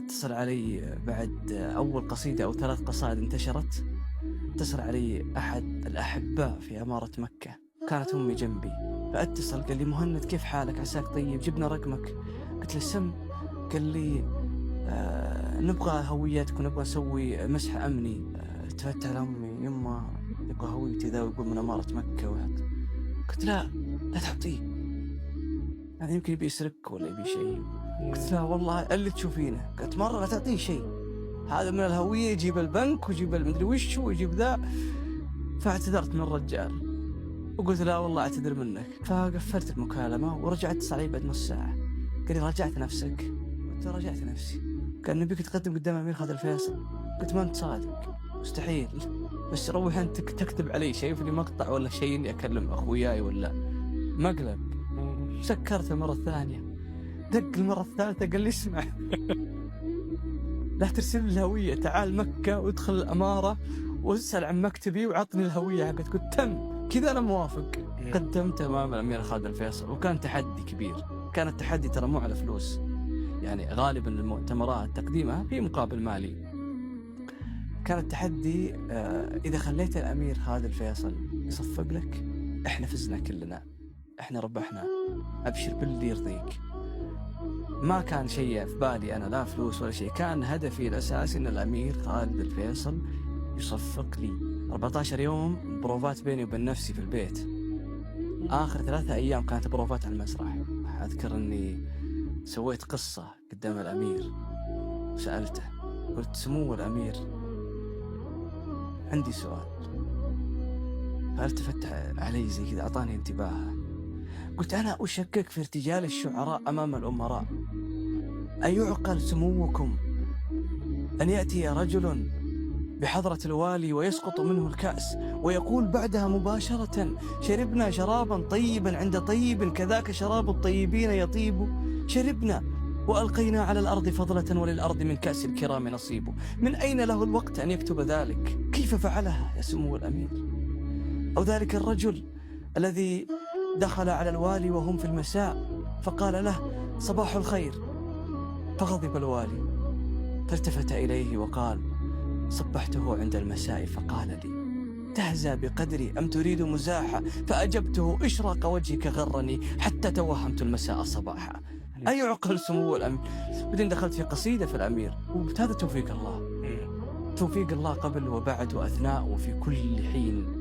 اتصل علي بعد أول قصيدة أو 3 قصائد انتشرت. اتصل علي أحد الأحباء في عمارة مكة، كانت أمي جنبي، فاتصل قال لي: مهند كيف حالك، عساك طيب، جبنا رقمك. قلت له: سم. قال لي: نبغى هويتك ونبغى نسوي مسح أمني. التفت على أمي: يما يبغى هويتي ذا ويقول من عمارة مكة قلت: لا تعطيه، يعني يمكن يبي يسرقك ولا يبي شيء. قلت: لا والله اللي تشوفينه. قلت: مرة لا تعطيه شيء، هذا من الهوية، يجيب البنك ويجيب المدري وش ويجيب ذا. فاعتذرت من الرجال وقلت: لا والله اعتذر منك. فقفلت المكالمة ورجعت اتصل علي بعد نص ساعة، قال لي: راجعت نفسك؟ قلت: راجعت نفسي. قال: نبيك تقدم قدام أمير خالد الفيصل. قلت: ما أنت صادق، مستحيل، بس روح أنت تكتب علي شيء في مقطع ولا شيء إني أكلم أخوياي ولا مقلب. سكرت المرة الثانية، دق المرة الثالثة قال لي: اسمع، لا ترسل لي الهوية، تعال مكة وادخل الأمارة واسأل عن مكتبي وعطني الهوية حقتك. قلت: تم كذا أنا موافق. قدمت أمام الأمير خالد الفيصل وكان تحدي كبير. كان التحدي ترى مو على فلوس، يعني غالبا المؤتمرات تقديمها في مقابل مالي. كان التحدي إذا خليت الأمير خالد الفيصل يصفق لك إحنا فزنا كلنا، إحنا ربحنا، أبشر باللي يرضيك. ما كان شيء في بالي أنا، لا فلوس ولا شيء، كان هدفي الأساسي أن الأمير خالد الفيصل يصفق لي. 14 يوم بروفات بيني وبين نفسي في البيت، آخر 3 أيام كانت بروفات على المسرح. أذكر أني سويت قصة قدام الأمير وسألته، قلت: سمو الأمير عندي سؤال. فالتفت علي زي كذا، أعطاني انتباه. قلت: أنا أشكك في ارتجال الشعراء أمام الأمراء. أيعقل سموكم أن يأتي رجل بحضرة الوالي ويسقط منه الكأس ويقول بعدها مباشرة: شربنا شرابا طيبا عند طيب كذاك شراب الطيبين يطيب، شربنا وألقينا على الأرض فضلة وللأرض من كأس الكرام نصيب. من أين له الوقت أن يكتب ذلك؟ كيف فعلها يا سمو الأمير؟ أو ذلك الرجل الذي دخل على الوالي وهم في المساء فقال له: صباح الخير، فغضب الوالي فالتفت إليه وقال: صبحته عند المساء فقال لي: تهزأ بقدري أم تريد مزاحة؟ فأجبته: إشراق وجهك غرني حتى توهمت المساء صباحا. أي عقل سمو الأمير. بعدين دخلت في قصيدة في الأمير، وهذا توفيق الله، توفيق الله قبل وبعد وأثناء وفي كل حين.